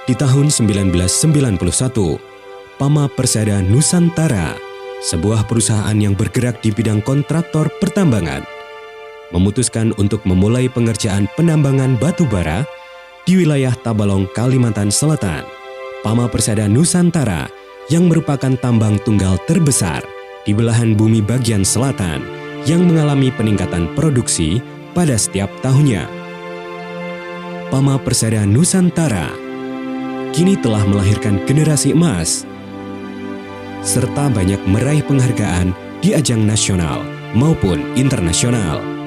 Di tahun 1991, Pama Persada Nusantara, sebuah perusahaan yang bergerak di bidang kontraktor pertambangan, memutuskan untuk memulai pengerjaan penambangan batu bara di wilayah Tabalong, Kalimantan Selatan. Pama Persada Nusantara yang merupakan tambang tunggal terbesar di belahan bumi bagian selatan yang mengalami peningkatan produksi pada setiap tahunnya. Pama Persada Nusantara kini telah melahirkan generasi emas serta banyak meraih penghargaan di ajang nasional maupun internasional.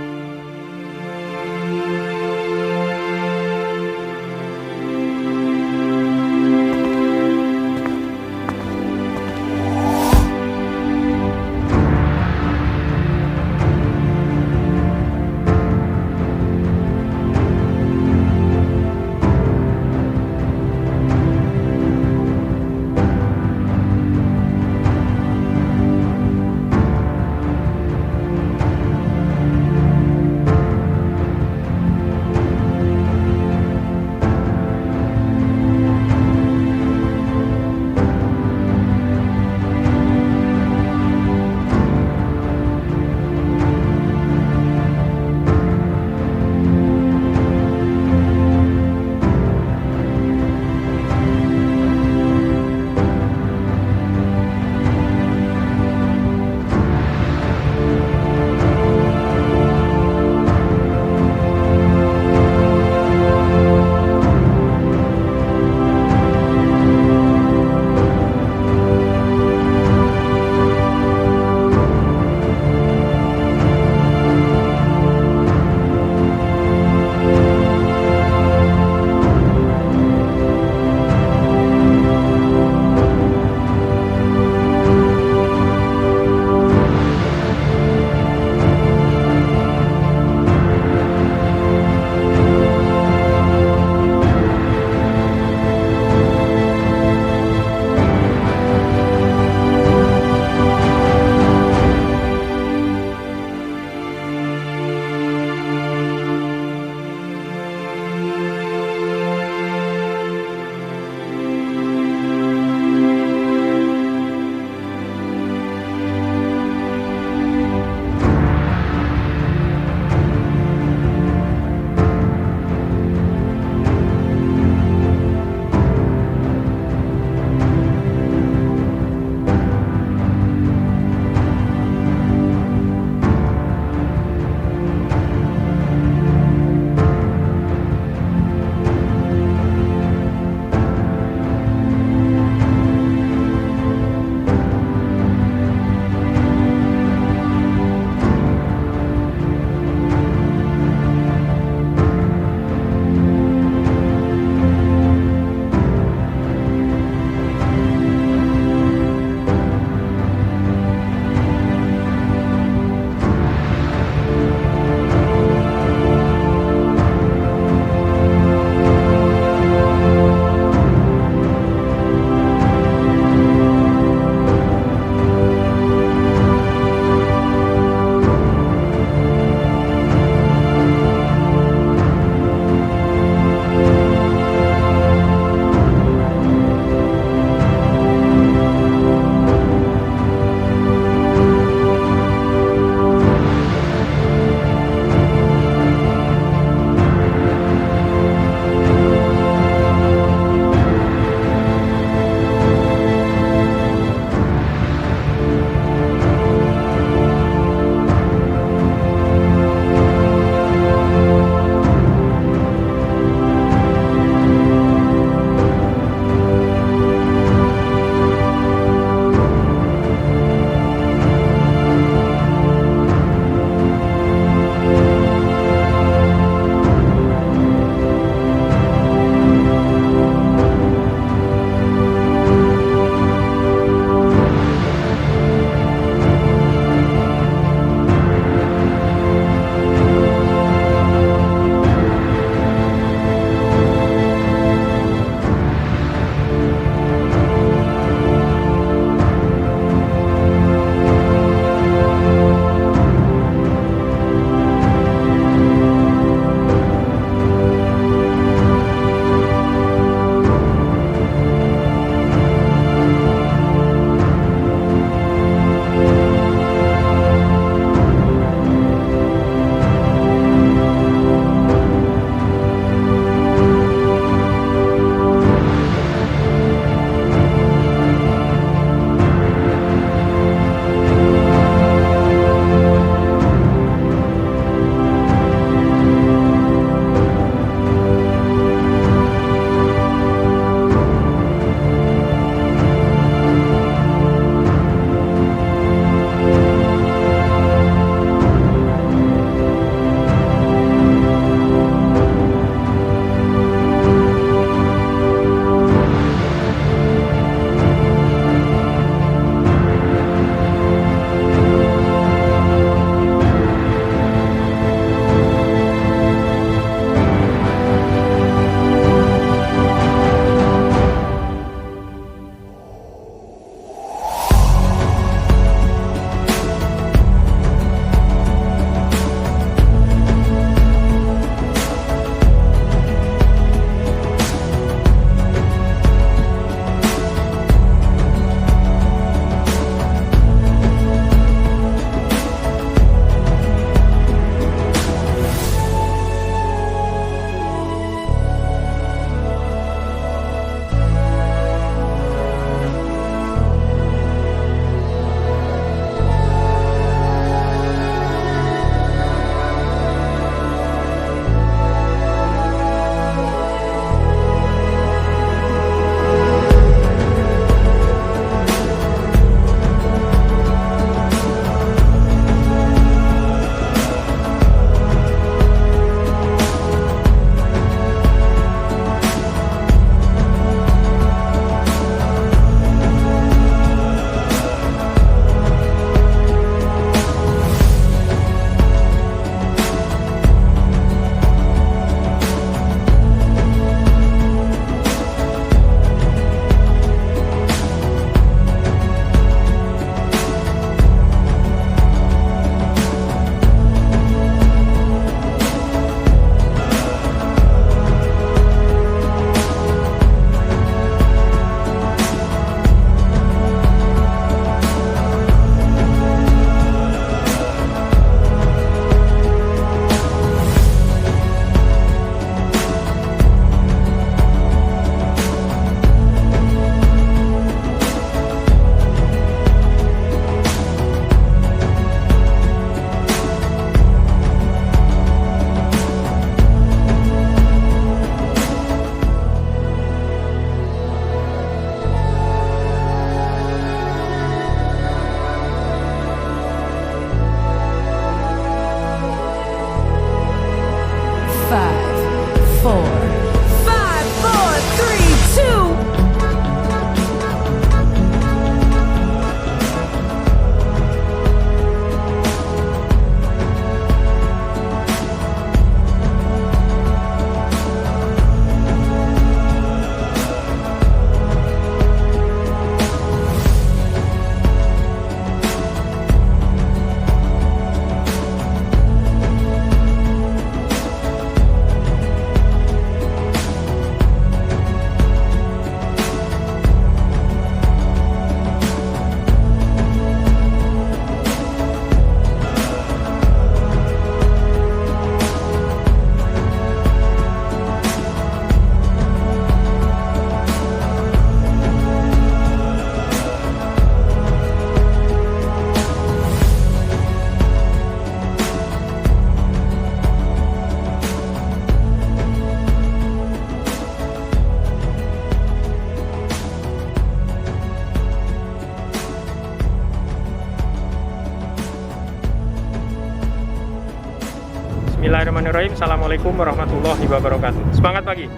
Bismillahirrahmanirrahim. Assalamualaikum warahmatullahi wabarakatuh. Semangat pagi.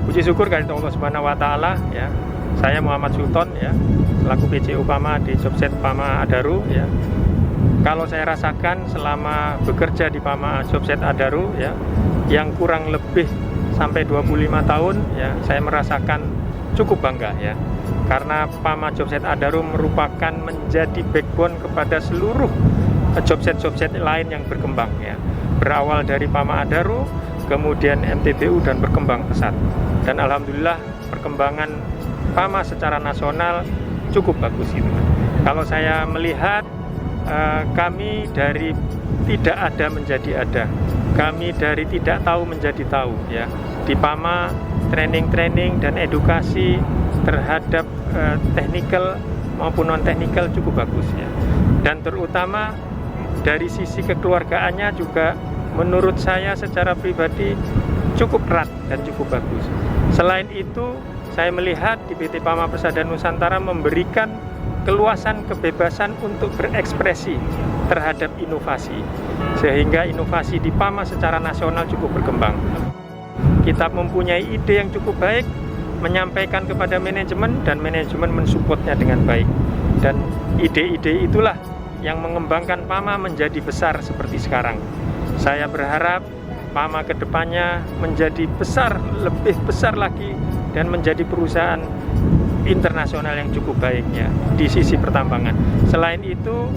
Puji syukur kepada Allah Subhanahu wa taala ya. Saya Muhammad Sultan ya, selaku PCU PAMA di Jobset PAMA Adaro ya. Kalau saya rasakan selama bekerja di PAMA Jobset Adaro ya, yang kurang lebih sampai 25 tahun ya, saya merasakan cukup bangga ya. Karena PAMA Jobset Adaro merupakan menjadi backbone kepada seluruh jobset-jobset lain yang berkembang ya. Berawal dari PAMA Adaro, kemudian MTBU dan berkembang pesat. Dan alhamdulillah perkembangan PAMA secara nasional cukup bagus itu. Kalau saya melihat kami dari tidak ada menjadi ada. Kami dari tidak tahu menjadi tahu ya. Di PAMA training-training dan edukasi terhadap technical maupun non-technical cukup bagus ya. Dan terutama dari sisi kekeluargaannya juga menurut saya secara pribadi cukup erat dan cukup bagus. Selain itu, saya melihat di PT PAMA Persada Nusantara memberikan keluasan kebebasan untuk berekspresi terhadap inovasi, sehingga inovasi di PAMA secara nasional cukup berkembang. Kita mempunyai ide yang cukup baik, menyampaikan kepada manajemen, dan manajemen mensupportnya dengan baik. Dan ide-ide itulah yang mengembangkan PAMA menjadi besar seperti sekarang. Saya berharap PAMA kedepannya menjadi besar, lebih besar lagi, dan menjadi perusahaan internasional yang cukup baiknya di sisi pertambangan. Selain itu,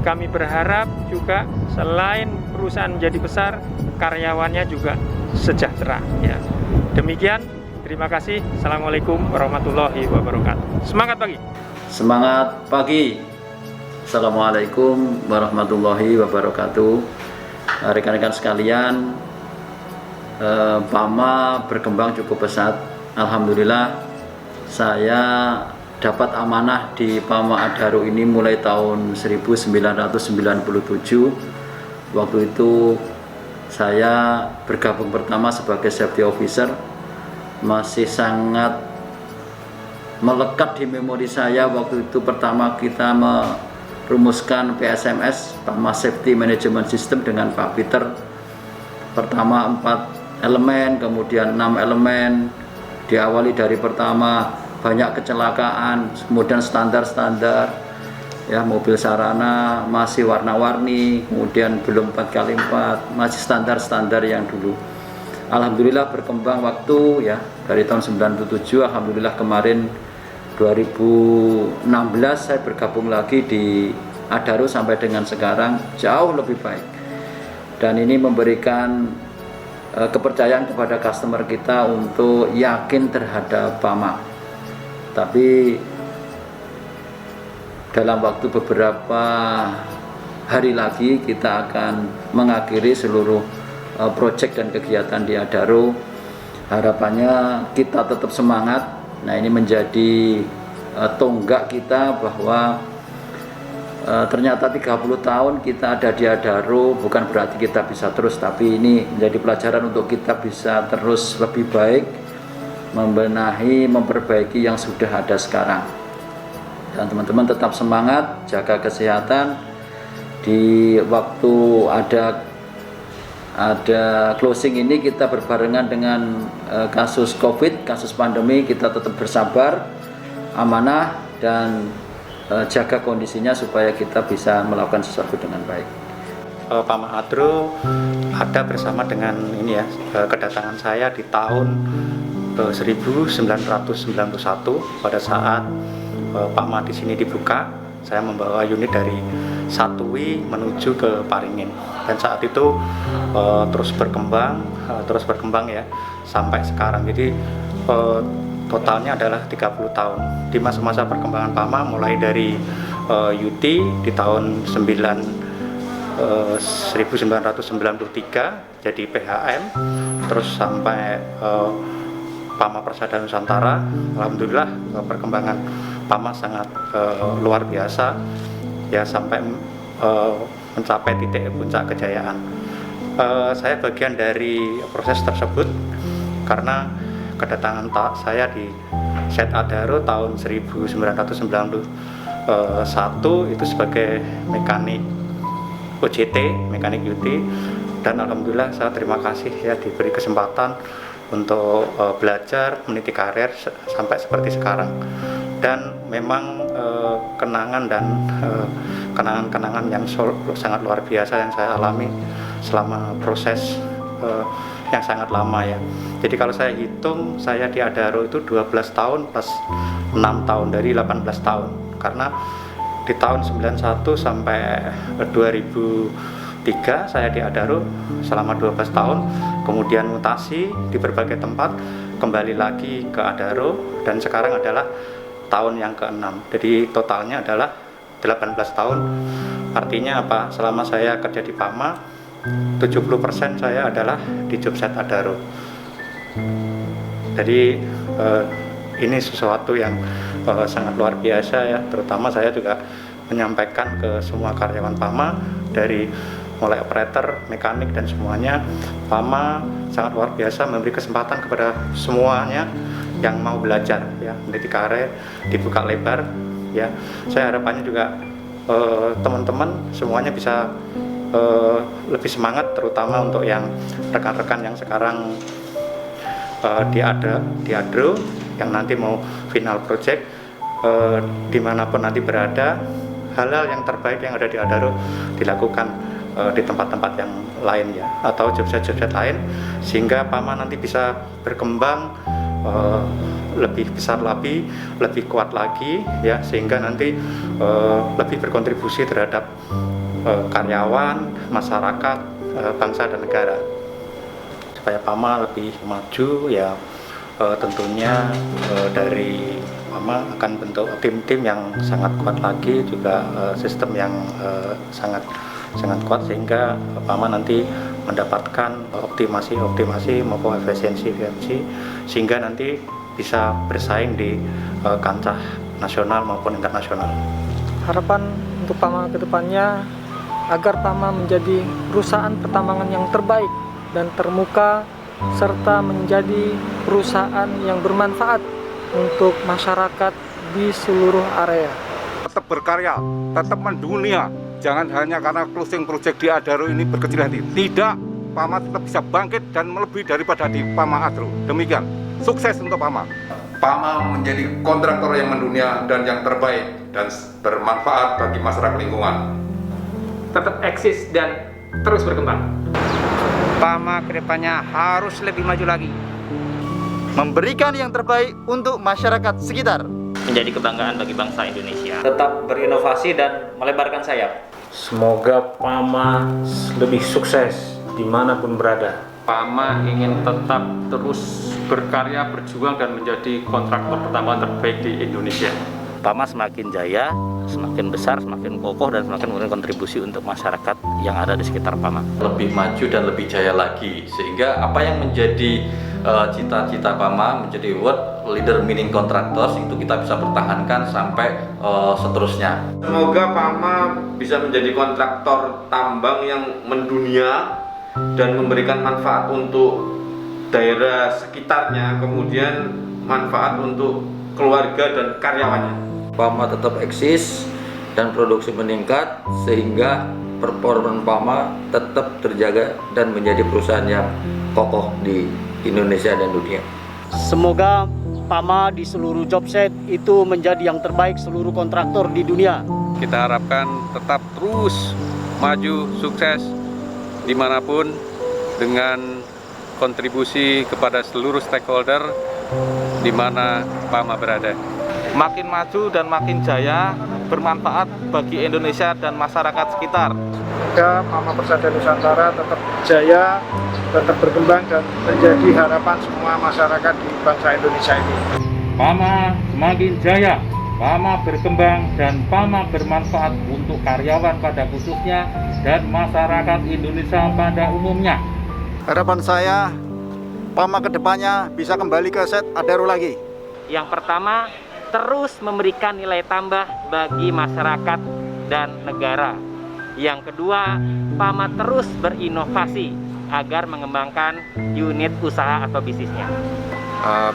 kami berharap juga selain perusahaan menjadi besar, karyawannya juga sejahtera. Ya. Demikian, terima kasih. Assalamualaikum warahmatullahi wabarakatuh. Semangat pagi. Semangat pagi. Assalamualaikum warahmatullahi wabarakatuh. Rekan-rekan sekalian, PAMA berkembang cukup pesat. Alhamdulillah, saya dapat amanah di PAMA Adaro ini mulai tahun 1997. Waktu itu saya bergabung pertama sebagai safety officer. Masih sangat melekat di memori saya waktu itu pertama kita merumuskan PSMS, PAMA Safety Management System, dengan Pak Peter. Pertama 4 elemen, kemudian 6 elemen. Diawali dari pertama banyak kecelakaan, kemudian standar-standar ya, mobil sarana masih warna-warni, kemudian belum 4x4, masih standar-standar yang dulu. Alhamdulillah berkembang waktu ya, dari tahun 97, alhamdulillah kemarin 2016 saya bergabung lagi di Adaro sampai dengan sekarang jauh lebih baik. Dan ini memberikan kepercayaan kepada customer kita untuk yakin terhadap PAMA. Tapi dalam waktu beberapa hari lagi kita akan mengakhiri seluruh proyek dan kegiatan di Adaro. Harapannya kita tetap semangat. Nah, ini menjadi tonggak kita bahwa ternyata 30 tahun kita ada di Adaro bukan berarti kita bisa terus, tapi ini menjadi pelajaran untuk kita bisa terus lebih baik, membenahi, memperbaiki yang sudah ada sekarang. Dan teman-teman tetap semangat, jaga kesehatan. Di waktu ada closing ini kita berbarengan dengan kasus COVID, kasus pandemi, kita tetap bersabar, amanah, dan jaga kondisinya supaya kita bisa melakukan sesuatu dengan baik. PAMA Adaro ada bersama dengan ini ya, kedatangan saya di tahun 1991 pada saat PAMA di sini dibuka. Saya membawa unit dari Satui menuju ke Paringin, dan saat itu terus berkembang ya sampai sekarang. Jadi totalnya adalah 30 tahun di masa-masa perkembangan PAMA, mulai dari UT di tahun 1993 jadi PHM, terus sampai PAMA Persada Nusantara. Alhamdulillah perkembangan PAMA sangat luar biasa ya, sampai mencapai titik puncak kejayaan. Saya bagian dari proses tersebut karena kedatangan saya di Set Adaro tahun 1991 itu sebagai mekanik OJT, mekanik UT, Dan alhamdulillah saya terima kasih ya diberi kesempatan untuk belajar meniti karir sampai seperti sekarang. Dan memang kenangan dan kenangan-kenangan yang sangat luar biasa yang saya alami selama proses yang sangat lama ya. Jadi kalau saya hitung, saya di Adaro itu 12 tahun plus 6 tahun, dari 18 tahun. Karena di tahun 91 sampai 2003 saya di Adaro selama 12 tahun, kemudian mutasi di berbagai tempat, kembali lagi ke Adaro, dan sekarang adalah tahun yang ke-6. Jadi totalnya adalah 18 tahun. Artinya apa? Selama saya kerja di PAMA, 70% saya adalah di Jobset Adaro. Jadi ini sesuatu yang sangat luar biasa ya. Terutama saya juga menyampaikan ke semua karyawan PAMA, dari mulai operator, mekanik, dan semuanya. PAMA sangat luar biasa memberi kesempatan kepada semuanya yang mau belajar ya, meniti karir, dibuka lebar ya. Saya harapannya juga teman-teman semuanya bisa lebih semangat, terutama untuk yang rekan-rekan yang sekarang di Adaro yang nanti mau final project, dimanapun nanti berada, hal-hal yang terbaik yang ada di Adaro dilakukan di tempat-tempat yang lain ya, atau job-job lain, sehingga PAMA nanti bisa berkembang lebih besar lagi, lebih kuat lagi ya, sehingga nanti lebih berkontribusi terhadap karyawan, masyarakat, bangsa dan negara. Supaya PAMA lebih maju ya, tentunya dari PAMA akan bentuk tim-tim yang sangat kuat lagi, juga sistem yang sangat kuat, sehingga PAMA nanti mendapatkan optimasi maupun efisiensi, sehingga nanti bisa bersaing di kancah nasional maupun internasional. Harapan untuk PAMA ke depannya agar PAMA menjadi perusahaan pertambangan yang terbaik dan termuka, serta menjadi perusahaan yang bermanfaat untuk masyarakat di seluruh area. Tetap berkarya, tetap mendunia. Jangan hanya karena closing project di Adaro ini berkecil hati. Tidak, PAMA tetap bisa bangkit dan melebihi daripada di PAMA Adaro. Demikian, sukses untuk PAMA. PAMA menjadi kontraktor yang mendunia dan yang terbaik dan bermanfaat bagi masyarakat lingkungan. Tetap eksis dan terus berkembang. PAMA kedepannya harus lebih maju lagi, memberikan yang terbaik untuk masyarakat sekitar, menjadi kebanggaan bagi bangsa Indonesia. Tetap berinovasi dan melebarkan sayap. Semoga PAMA lebih sukses dimanapun berada. PAMA ingin tetap terus berkarya, berjuang, dan menjadi kontraktor pertambangan terbaik di Indonesia. PAMA semakin jaya, semakin besar, semakin kokoh, dan semakin memberikan kontribusi untuk masyarakat yang ada di sekitar PAMA. Lebih maju dan lebih jaya lagi, sehingga apa yang menjadi cita-cita PAMA menjadi World Leader Mining Contractors itu kita bisa pertahankan sampai seterusnya. Semoga PAMA bisa menjadi kontraktor tambang yang mendunia dan memberikan manfaat untuk daerah sekitarnya, kemudian manfaat untuk keluarga dan karyawannya. PAMA tetap eksis dan produksi meningkat, sehingga performa PAMA tetap terjaga dan menjadi perusahaan yang kokoh di Indonesia dan dunia. Semoga PAMA di seluruh jobset itu menjadi yang terbaik seluruh kontraktor di dunia. Kita harapkan tetap terus maju, sukses dimanapun, dengan kontribusi kepada seluruh stakeholder di mana PAMA berada. Makin maju dan makin jaya, bermanfaat bagi Indonesia dan masyarakat sekitar. Semoga PAMA Persada Nusantara tetap jaya, tetap berkembang, dan menjadi harapan semua masyarakat di bangsa Indonesia ini. PAMA semakin jaya, PAMA berkembang, dan PAMA bermanfaat untuk karyawan pada khususnya dan masyarakat Indonesia pada umumnya. Harapan saya, PAMA kedepannya bisa kembali ke set Adaro lagi. Yang pertama, terus memberikan nilai tambah bagi masyarakat dan negara. Yang kedua, PAMA terus berinovasi agar mengembangkan unit usaha atau bisnisnya.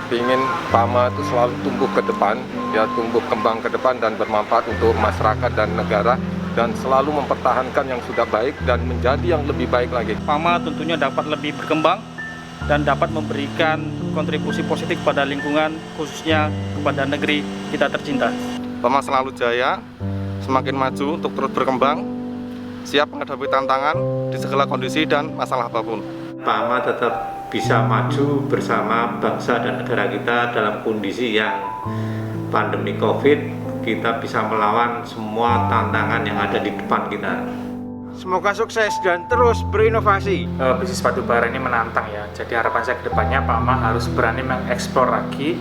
Pingin PAMA itu selalu tumbuh ke depan, ya, tumbuh kembang ke depan dan bermanfaat untuk masyarakat dan negara. dan selalu mempertahankan yang sudah baik dan menjadi yang lebih baik lagi. PAMA tentunya dapat lebih berkembang dan dapat memberikan kontribusi positif pada lingkungan, khususnya kepada negeri kita tercinta. PAMA selalu jaya, semakin maju untuk terus berkembang, siap menghadapi tantangan di segala kondisi dan masalah apapun. PAMA tetap bisa maju bersama bangsa dan negara kita dalam kondisi yang pandemi COVID. Kita bisa melawan semua tantangan yang ada di depan kita. Semoga sukses dan terus berinovasi. Bisnis batubara ini menantang ya. Jadi harapan saya ke depannya PAMA harus berani mengeksplor lagi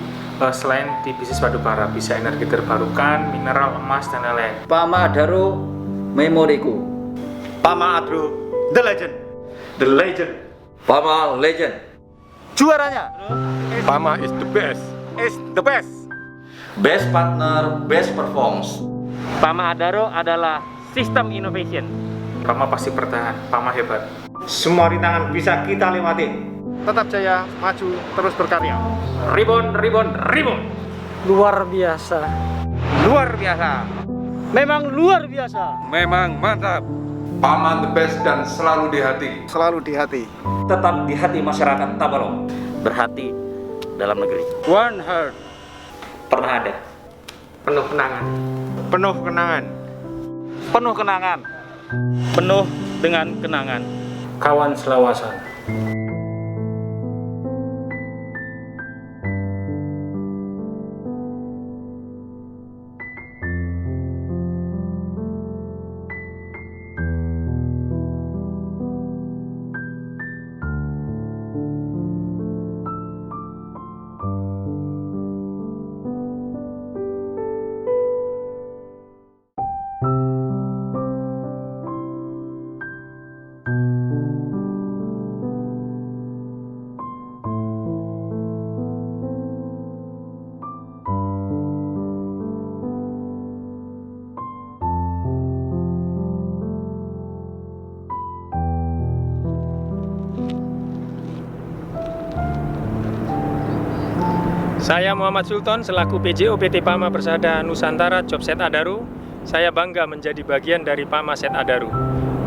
selain di bisnis batubara, bisa energi terbarukan, mineral, emas dan lain-lain. PAMA Adaro memoriku. PAMA Adro, the legend. The legend. PAMA legend. Juaranya. PAMA is the best. Is the best. Best partner, best performance. PAMA Adaro adalah sistem innovation. PAMA pasti bertahan, PAMA hebat. Semua rintangan bisa kita lewati. Tetap jaya, maju, terus berkarya. Ribon, ribon, ribon. Luar biasa. Luar biasa. Memang luar biasa. Memang mantap. PAMA the best dan selalu di hati. Selalu di hati. Tetap di hati masyarakat Tabalong. Berhati dalam negeri. One heart. Pernah ada. Penuh kenangan. Penuh kenangan. Penuh kenangan. Penuh dengan kenangan. Kawan selawasan. Saya Muhammad Sultan selaku PJO PT PAMA Persada Nusantara Jobset Adaro. Saya bangga menjadi bagian dari PAMA Set Adaro.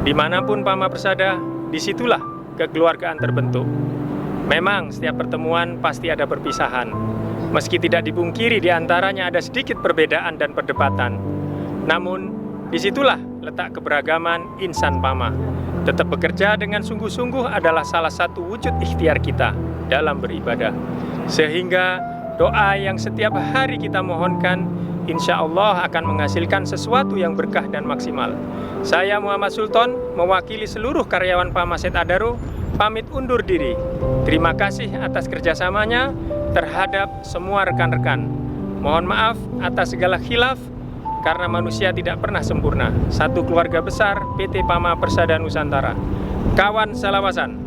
Dimanapun PAMA Persada, disitulah kekeluargaan terbentuk. Memang setiap pertemuan pasti ada perpisahan. Meski tidak dipungkiri di antaranya ada sedikit perbedaan dan perdebatan. Namun, disitulah letak keberagaman insan PAMA. Tetap bekerja dengan sungguh-sungguh adalah salah satu wujud ikhtiar kita dalam beribadah. Sehingga doa yang setiap hari kita mohonkan, insya Allah akan menghasilkan sesuatu yang berkah dan maksimal. Saya Muhammad Sultan, mewakili seluruh karyawan PAMA Set Adaro, pamit undur diri. Terima kasih atas kerjasamanya terhadap semua rekan-rekan. Mohon maaf atas segala khilaf, karena manusia tidak pernah sempurna. Satu keluarga besar PT PAMA Persada Nusantara. Kawan selawasan.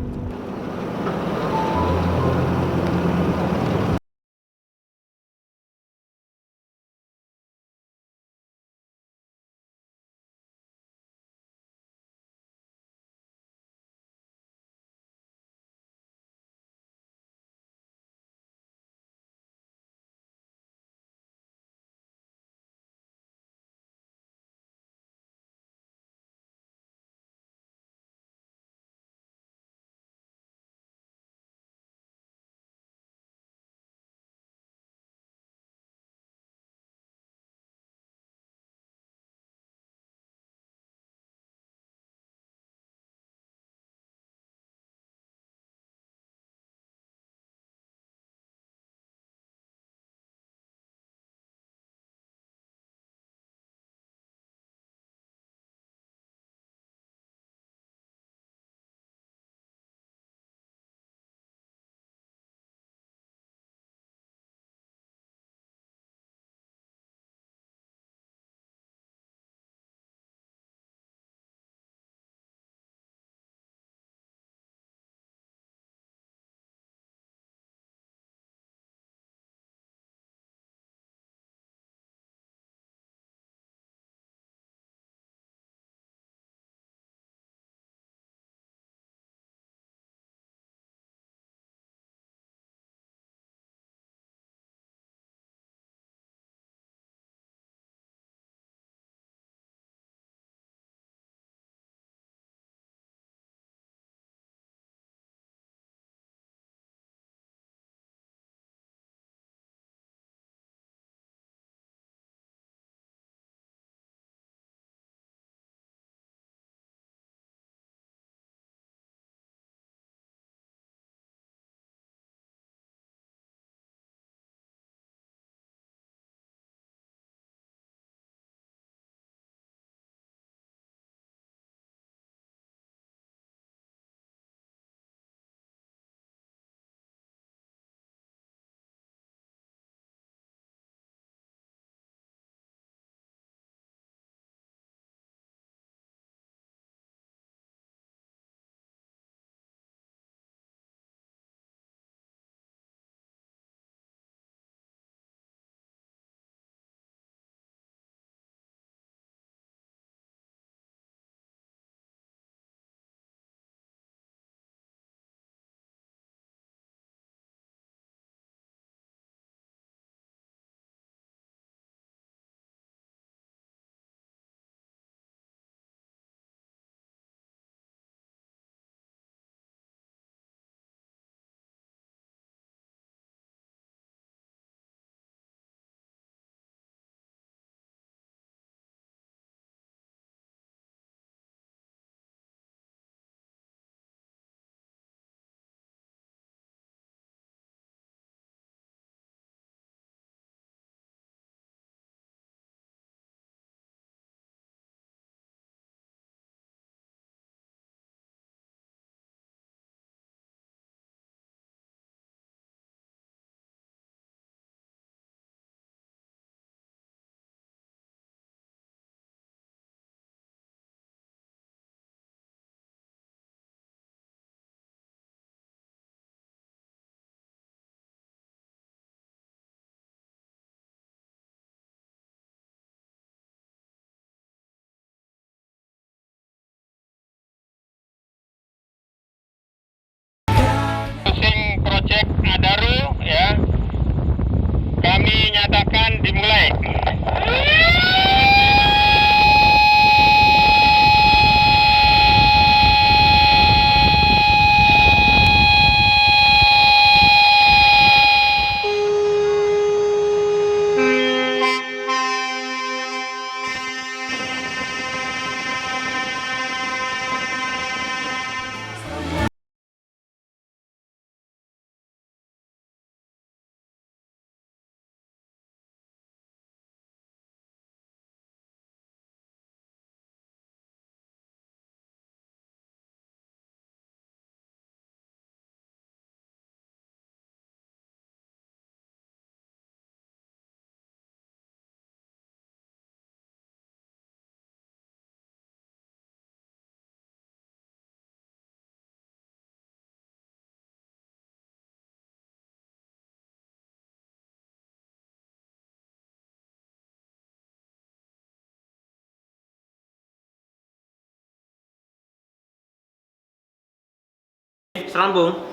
Selambung?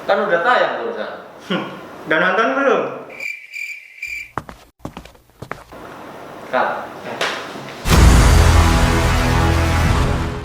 Kan udah tayang barusan. Udah nonton belum? Cut.